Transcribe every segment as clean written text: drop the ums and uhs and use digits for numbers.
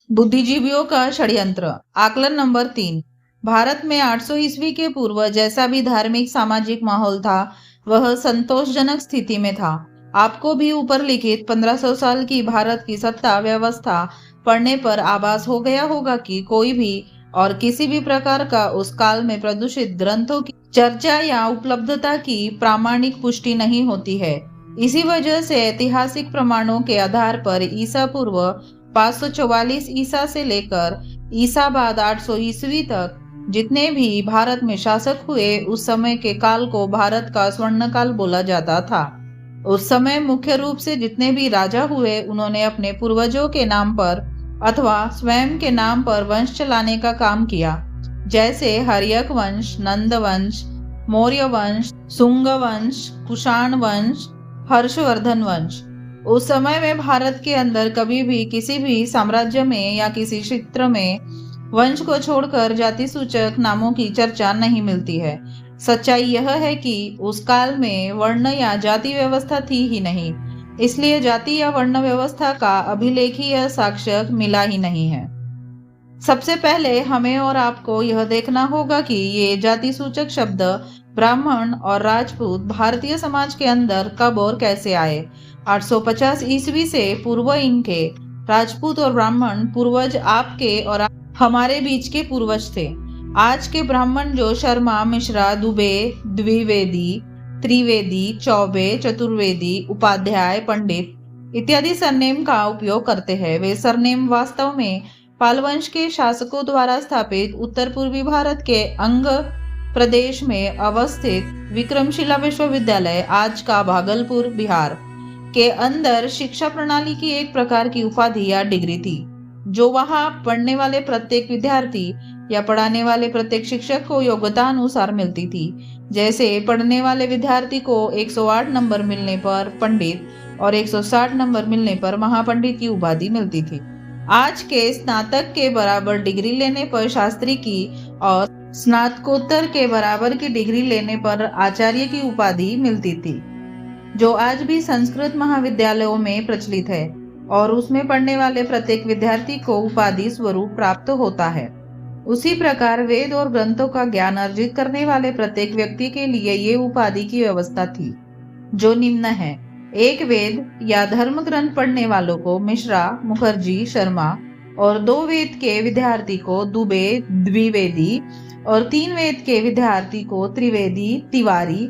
बुद्धिजीवियों का षड्यंत्र। आकलन नंबर 3। भारत में 800 ईस्वी के पूर्व जैसा भी धार्मिक सामाजिक माहौल था वह संतोषजनक स्थिति में था। आपको भी ऊपर लिखित 1500 साल की भारत की सत्ता व्यवस्था पढ़ने पर आभास हो गया होगा कि कोई भी और किसी भी प्रकार का उस काल में प्रदूषित ग्रंथों की चर्चा या उपलब्धता की प्रामाणिक पुष्टि नहीं होती है। इसी वजह से ऐतिहासिक प्रमाणों के आधार पर ईसा पूर्व 544 ईसा से लेकर ईसा बाद 800 ईस्वी तक जितने भी भारत में शासक हुए उस समय के काल को भारत का स्वर्ण काल बोला जाता था। उस समय मुख्य रूप से जितने भी राजा हुए उन्होंने अपने पूर्वजों के नाम पर अथवा स्वयं के नाम पर वंश चलाने का काम किया, जैसे हर्यक वंश, नंद वंश, मौर्य वंश, सुंग वंश, कुषाण वंश, हर्षवर्धन वंश। उस समय में भारत के अंदर कभी भी किसी भी साम्राज्य में या किसी क्षेत्र में वंश को छोड़कर जाति सूचक नामों की चर्चा नहीं मिलती है। सच्चाई यह है कि उस काल में वर्ण या जाति व्यवस्था थी ही नहीं, इसलिए जाति या वर्ण व्यवस्था का अभिलेखीय साक्ष्य मिला ही नहीं है। सबसे पहले हमें और आपको यह देखना होगा कि ये जाति सूचक शब्द ब्राह्मण और राजपूत भारतीय समाज के अंदर कब और कैसे आए। 850 ईस्वी से पूर्व इनके राजपूत और ब्राह्मण पूर्वज आपके और हमारे बीच के पूर्वज थे। आज के ब्राह्मण जो शर्मा, मिश्रा, दुबे, द्विवेदी, त्रिवेदी, चौबे, चतुर्वेदी, उपाध्याय, पंडित इत्यादि सरनेम का उपयोग करते हैं, वे सरनेम वास्तव में पाल वंश के शासकों द्वारा स्थापित उत्तर पूर्वी भारत के अंग प्रदेश में अवस्थित विक्रमशिला विश्वविद्यालय, आज का भागलपुर, बिहार के अंदर शिक्षा प्रणाली की एक प्रकार की उपाधि या डिग्री थी, जो वहां पढ़ने वाले प्रत्येक विद्यार्थी या पढ़ाने वाले प्रत्येक शिक्षक को योग्यता अनुसार मिलती थी। जैसे पढ़ने वाले विद्यार्थी को 108 नंबर मिलने पर पंडित और 160 नंबर मिलने पर महापंडित की उपाधि मिलती थी। आज के स्नातक के बराबर डिग्री लेने पर शास्त्री की और स्नातकोत्तर के बराबर की डिग्री लेने पर आचार्य की उपाधि मिलती थी, जो आज भी संस्कृत महाविद्यालयों में प्रचलित है और उसमें पढ़ने वाले प्रत्येक विद्यार्थी को उपाधि स्वरूप प्राप्त होता है। उसी प्रकार वेद और ग्रंथों का ज्ञान अर्जित करने वाले प्रत्येक व्यक्ति के लिए ये उपाधि की व्यवस्था थी, जो निम्न है। एक वेद या धर्म ग्रंथ पढ़ने वालों को मिश्रा, मुखर्जी, शर्मा और 2 वेद के विद्यार्थी को दुबे, द्विवेदी और 3 वेद के विद्यार्थी को त्रिवेदी, तिवारी,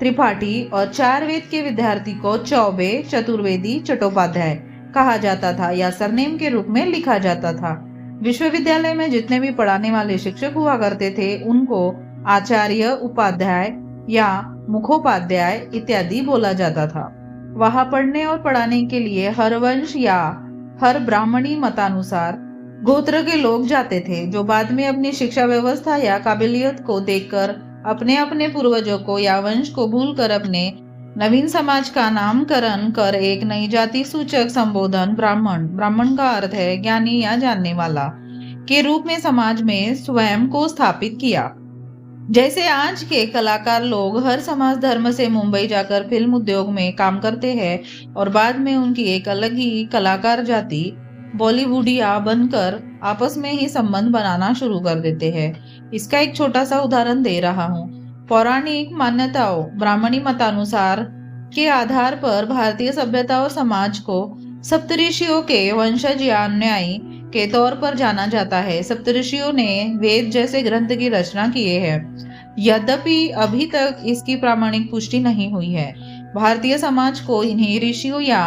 त्रिपाठी और 4 वेद के विद्यार्थी को चौबे, चतुर्वेदी, चट्टोपाध्याय कहा जाता था या सरनेम के रूप में लिखा जाता था। विश्वविद्यालय में जितने भी पढ़ाने वाले शिक्षक हुआ करते थे उनको आचार्य, उपाध्याय या मुखोपाध्याय इत्यादि बोला जाता था। वहां पढ़ने और पढ़ाने के लिए हर वंश या हर ब्राह्मणी मतानुसार गोत्र के लोग जाते थे, जो बाद में अपनी शिक्षा व्यवस्था या काबिलियत को देखकर अपने अपने पूर्वजों को या वंश को भूलकर अपने नवीन समाज का नामकरण कर एक नई जाति सूचक संबोधन ब्राह्मण का अर्थ है ज्ञानी या जानने वाला के रूप में समाज में स्वयं को स्थापित किया। जैसे आज के कलाकार लोग हर समाज धर्म से मुंबई जाकर फिल्म उद्योग में काम करते हैं और बाद में उनकी एक अलग ही कलाकार जाति बॉलीवुडिया बनकर आपस में ही संबंध बनाना शुरू कर देते हैं। इसका एक छोटा सा उदाहरण दे रहा हूँ। पौराणिक मान्यताओं ब्राह्मणी मतानुसार के आधार पर भारतीय सभ्यता और समाज को सप्तऋषियों के वंशज या अनुयायी के तौर पर जाना जाता है। सप्तऋषियों ने वेद जैसे ग्रंथ की रचना किए हैं, यद्यपि अभी तक इसकी प्रामाणिक पुष्टि नहीं हुई है। भारतीय समाज को इन्हीं ऋषियों या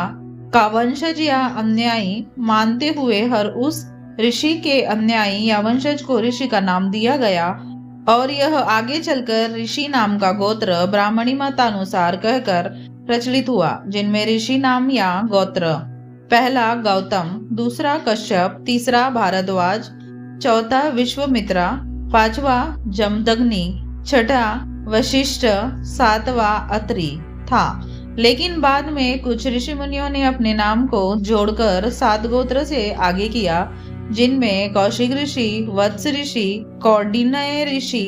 का वंशज या अनुयायी मानते हुए हर उस ऋषि के अनुयायी या वंशज को ऋषि का नाम दिया गया और यह आगे चलकर ऋषि नाम का गोत्र ब्राह्मणी मतानुसार कहकर प्रचलित हुआ, जिनमें ऋषि नाम या गोत्र पहला गौतम, दूसरा कश्यप, तीसरा भारद्वाज, चौथा विश्वामित्र, पांचवा जमदग्नि, छठा वशिष्ठ, सातवां अत्रि था। लेकिन बाद में कुछ ऋषि मुनियों ने अपने नाम को जोड़कर 7 गोत्र से आगे किया, जिनमें कौशिक ऋषि, वत्स ऋषि, कौंडिन्य ऋषि,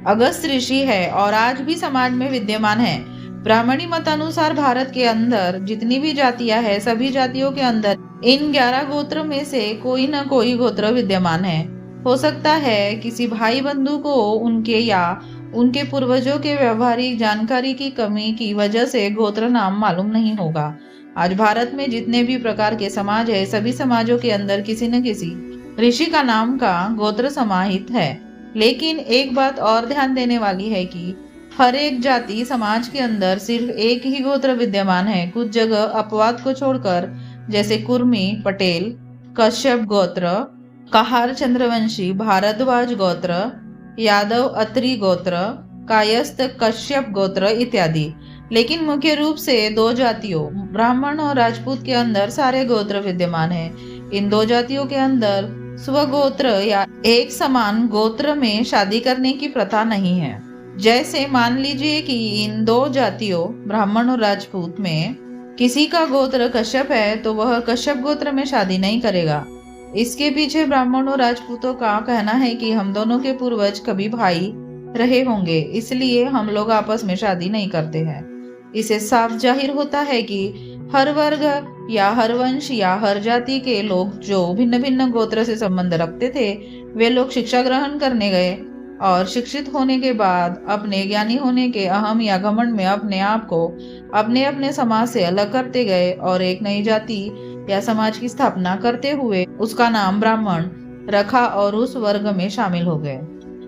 अगस्त ऋषि है और आज भी समाज में विद्यमान है। ब्राह्मणी मतानुसार भारत के अंदर जितनी भी जातियां हैं, सभी जातियों के अंदर इन 11 गोत्र में से कोई न कोई गोत्र विद्यमान है। हो सकता है किसी भाई बंधु को उनके या उनके पूर्वजों के व्यवहारिक जानकारी की कमी की वजह से गोत्र नाम मालूम नहीं होगा। आज भारत में जितने भी प्रकार के समाज है, सभी समाजों के अंदर किसी न किसी ऋषि का नाम का गोत्र समाहित है। लेकिन एक बात और ध्यान देने वाली है कि हर एक जाति समाज के अंदर सिर्फ एक ही गोत्र विद्यमान है। कुछ जगह अपवाद को छोड़कर, जैसे कुर्मी, पटेल, कश्यप गोत्र, कहार चंद्रवंशी, भारद्वाज गोत्र, यादव अत्रि गोत्र, कायस्थ कश्यप गोत्र इत्यादि। लेकिन मुख्य रूप से दो जातियों ब्राह्मण और राजपूत के अंदर सारे गोत्र विद्यमान हैं। इन दो जातियों के अंदर स्वगोत्र या एक समान गोत्र में शादी करने की प्रथा नहीं है। जैसे मान लीजिए कि इन दो जातियों ब्राह्मण और राजपूत में किसी का गोत्र कश्यप है तो वह कश्यप गोत्र में शादी नहीं करेगा। इसके पीछे ब्राह्मण और राजपूतों का कहना है कि हम दोनों के पूर्वज कभी भाई रहे होंगे, इसलिए हम लोग आपस में शादी नहीं करते हैं। इससे साफ जाहिर होता है कि हर वर्ग या हर वंश या हर जाति के लोग जो भिन्न भिन्न गोत्र से संबंध रखते थे, वे लोग शिक्षा ग्रहण करने गए और शिक्षित होने के बाद अपने ज्ञानी होने के अहम या घमंड में अपने आप को अपने अपने समाज से अलग करते गए और एक नई जाति या समाज की स्थापना करते हुए उसका नाम ब्राह्मण रखा और उस वर्ग में शामिल हो गए।